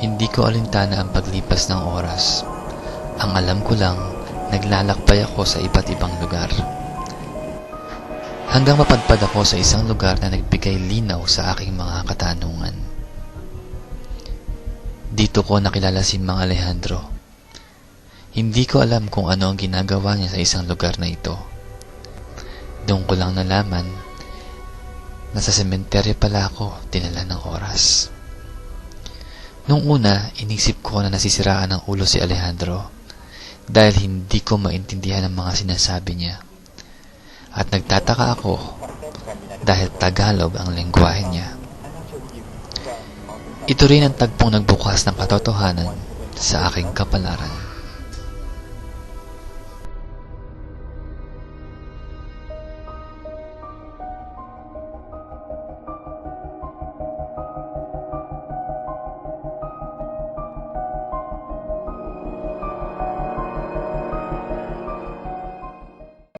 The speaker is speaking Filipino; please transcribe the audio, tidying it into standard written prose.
Hindi ko alintana ang paglipas ng oras. Ang alam ko lang, naglalakbay ako sa iba't ibang lugar. Hanggang mapadpad ako sa isang lugar na nagbigay linaw sa aking mga katanungan. Dito ko nakilala si Mang Alejandro. Hindi ko alam kung ano ang ginagawa niya sa isang lugar na ito. Doon ko lang nalaman na sa sementeryo pala ako dinala ng oras. Nung una, inisip ko na nasisiraan ng ulo si Alejandro dahil hindi ko maintindihan ang mga sinasabi niya. At nagtataka ako dahil Tagalog ang lengguwahe niya. Ito rin ang tagpong nagbukas ng katotohanan sa aking kapalaran.